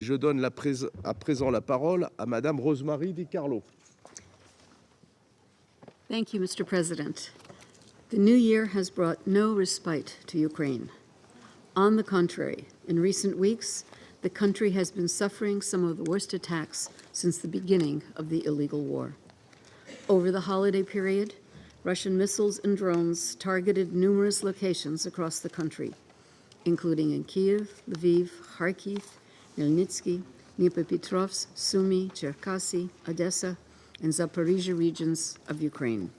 Je donne à présent la parole à Madame Rosemary DiCarlo. Thank you, Mr. President. The new year has brought no respite to Ukraine. On the contrary, in recent weeks, the country has been suffering some of the worst attacks since the beginning of the illegal war. Over the holiday period, Russian missiles and drones targeted numerous locations across the country, including in Kyiv, Lviv, Kharkiv, Khmelnytsky, Dnipropetrovsk, Sumy, Cherkasy, Odessa, and Zaporizhia regions of Ukraine.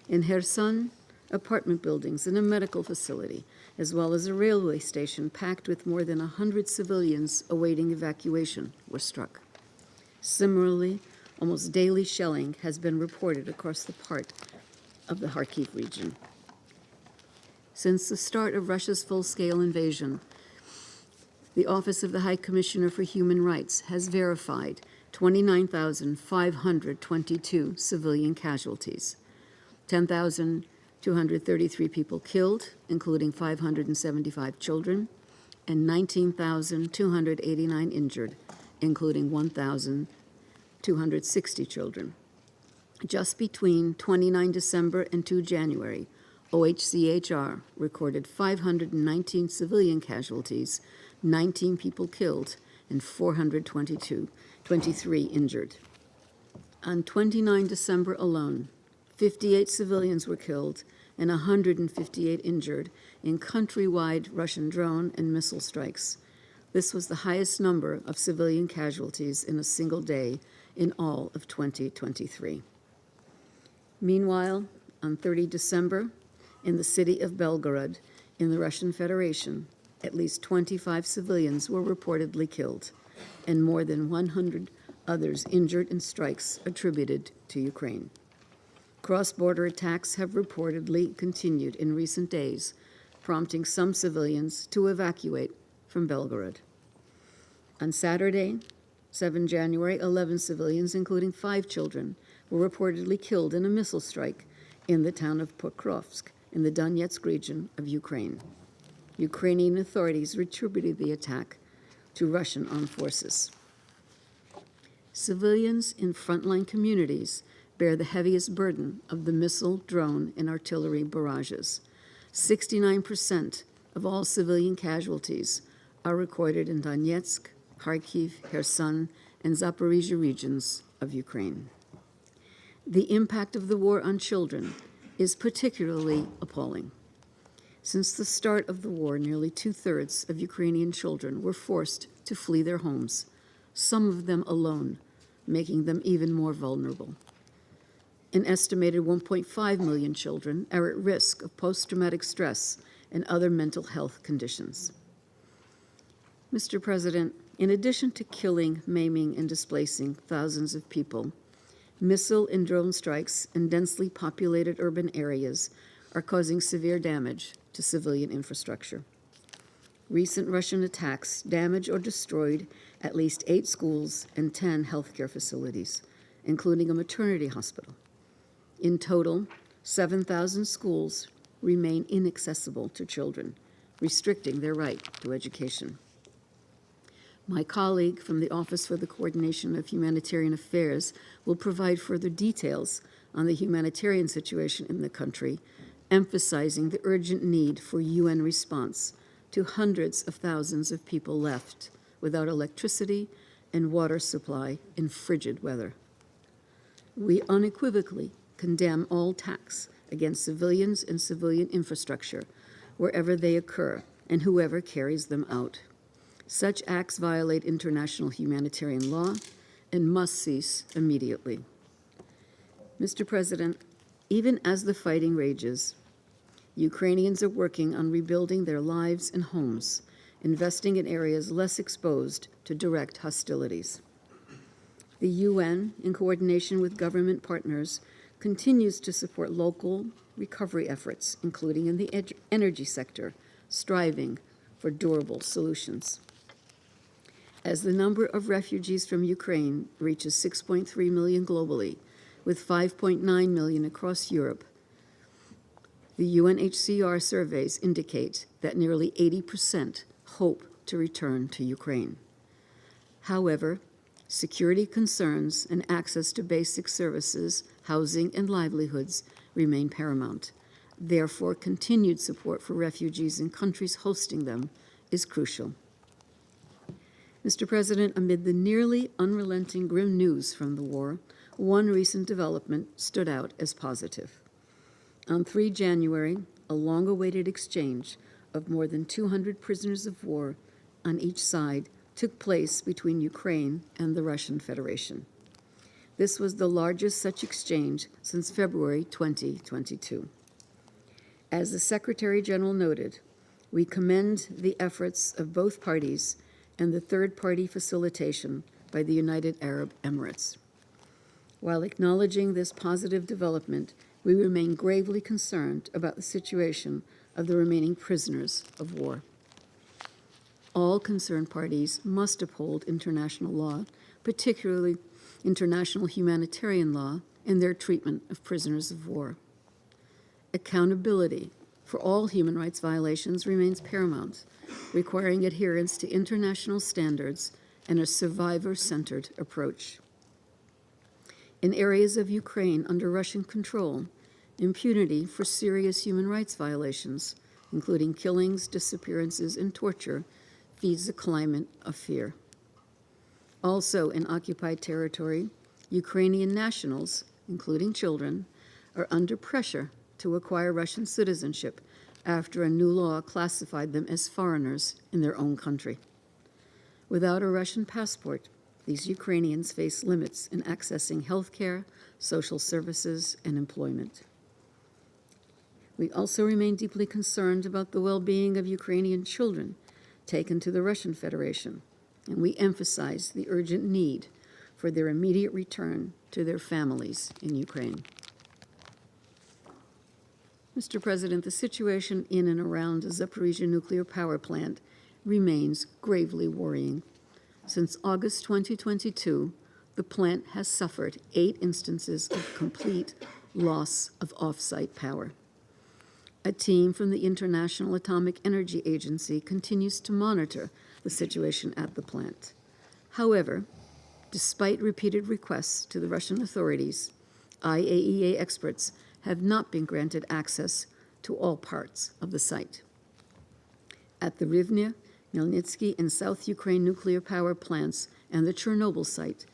In Kherson, apartment buildings and a medical facility, as well as a railway station packed with more than 100 civilians awaiting evacuation, were struck. Similarly, almost daily shelling has been reported across the part of the Kharkiv region. Since the start of Russia's full-scale invasion, the Office of the High Commissioner for Human Rights has verified 29,522 civilian casualties, 10,233 people killed, including 575 children, and 19,289 injured, including 1,260 children. Just between 29 December and 2 January, OHCHR recorded 519 civilian casualties, 19 people killed, and 423 injured. On 29 December alone, 58 civilians were killed and 158 injured in countrywide Russian drone and missile strikes. This was the highest number of civilian casualties in a single day in all of 2023. Meanwhile, on 30 December, in the city of Belgorod, in the Russian Federation, at least 25 civilians were reportedly killed, and more than 100 others injured in strikes attributed to Ukraine. Cross-border attacks have reportedly continued in recent days, prompting some civilians to evacuate from Belgorod. On Saturday, 7 January, 11 civilians, including 5 children, were reportedly killed in a missile strike in the town of Pokrovsk in the Donetsk region of Ukraine. Ukrainian authorities attributed the attack to Russian armed forces. Civilians in frontline communities bear the heaviest burden of the missile, drone, and artillery barrages. 69% of all civilian casualties are recorded in Donetsk, Kharkiv, Kherson, and Zaporizhia regions of Ukraine. The impact of the war on children is particularly appalling. Since the start of the war, nearly 2/3 of Ukrainian children were forced to flee their homes, some of them alone, making them even more vulnerable. An estimated 1.5 million children are at risk of post-traumatic stress and other mental health conditions. Mr. President, in addition to killing, maiming, and displacing thousands of people, missile and drone strikes in densely populated urban areas are causing severe damage to civilian infrastructure. Recent Russian attacks damaged or destroyed at least 8 schools and 10 healthcare facilities, including a maternity hospital. In total, 7,000 schools remain inaccessible to children, restricting their right to education. My colleague from the Office for the Coordination of Humanitarian Affairs will provide further details on the humanitarian situation in the country, emphasizing the urgent need for UN response to hundreds of thousands of people left without electricity and water supply in frigid weather. We unequivocally condemn all attacks against civilians and civilian infrastructure wherever they occur and whoever carries them out. Such acts violate international humanitarian law and must cease immediately. Mr. President, even as the fighting rages, Ukrainians are working on rebuilding their lives and homes, investing in areas less exposed to direct hostilities. The UN, in coordination with government partners, continues to support local recovery efforts, including in the energy sector, striving for durable solutions. As the number of refugees from Ukraine reaches 6.3 million globally, with 5.9 million across Europe, the UNHCR surveys indicate that nearly 80% hope to return to Ukraine. However, security concerns and access to basic services, housing, and livelihoods remain paramount. Therefore, continued support for refugees in countries hosting them is crucial. Mr. President, amid the nearly unrelenting grim news from the war, one recent development stood out as positive. On 3 January, a long-awaited exchange of more than 200 prisoners of war on each side took place between Ukraine and the Russian Federation. This was the largest such exchange since February 2022. As the Secretary General noted, we commend the efforts of both parties and the third-party facilitation by the United Arab Emirates. While acknowledging this positive development, we remain gravely concerned about the situation of the remaining prisoners of war. All concerned parties must uphold international law, particularly international humanitarian law, in their treatment of prisoners of war. Accountability for all human rights violations remains paramount, requiring adherence to international standards and a survivor-centered approach. In areas of Ukraine under Russian control, impunity for serious human rights violations, including killings, disappearances, and torture, feeds a climate of fear. Also in occupied territory, Ukrainian nationals, including children, are under pressure to acquire Russian citizenship after a new law classified them as foreigners in their own country. Without a Russian passport, these Ukrainians face limits in accessing health care, social services, and employment. We also remain deeply concerned about the well-being of Ukrainian children taken to the Russian Federation, and we emphasize the urgent need for their immediate return to their families in Ukraine. Mr. President, the situation in and around the Zaporizhzhia nuclear power plant remains gravely worrying. Since August 2022, the plant has suffered 8 instances of complete loss of off-site power. A team from the International Atomic Energy Agency continues to monitor the situation at the plant. However, despite repeated requests to the Russian authorities, IAEA experts have not been granted access to all parts of the site. At the Rivne, Melnytsky, and South Ukraine nuclear power plants and the Chernobyl site,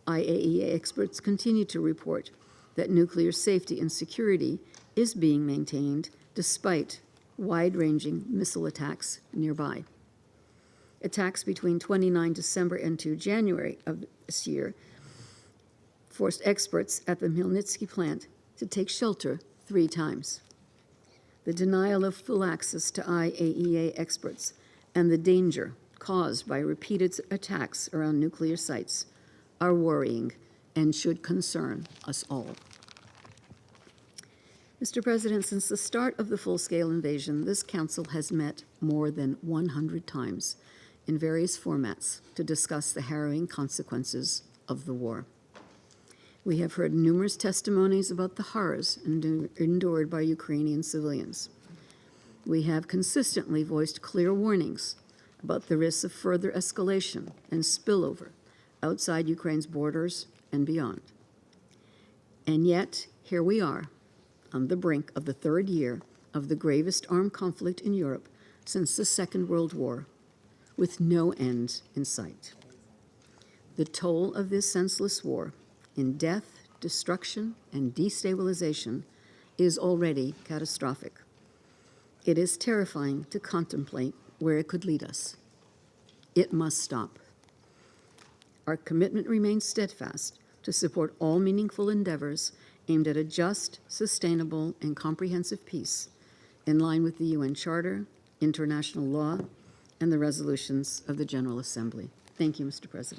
IAEA experts continue to report that nuclear safety and security is being maintained despite wide-ranging missile attacks nearby. Attacks between 29 December and 2 January of this year forced experts at the Melnytsky plant to take shelter 3 times. The denial of full access to IAEA experts and the danger caused by repeated attacks around nuclear sites are worrying and should concern us all. Mr. President, since the start of the full-scale invasion, this Council has met more than 100 times in various formats to discuss the harrowing consequences of the war. We have heard numerous testimonies about the horrors endured by Ukrainian civilians. We have consistently voiced clear warnings about the risks of further escalation and spillover outside Ukraine's borders and beyond. And yet, here we are, on the brink of the 3rd year of the gravest armed conflict in Europe since the Second World War, with no end in sight. The toll of this senseless war in death, destruction, and destabilization is already catastrophic. It is terrifying to contemplate where it could lead us. It must stop. Our commitment remains steadfast to support all meaningful endeavors aimed at a just, sustainable, and comprehensive peace in line with the UN Charter, international law, and the resolutions of the General Assembly. Thank you, Mr. President.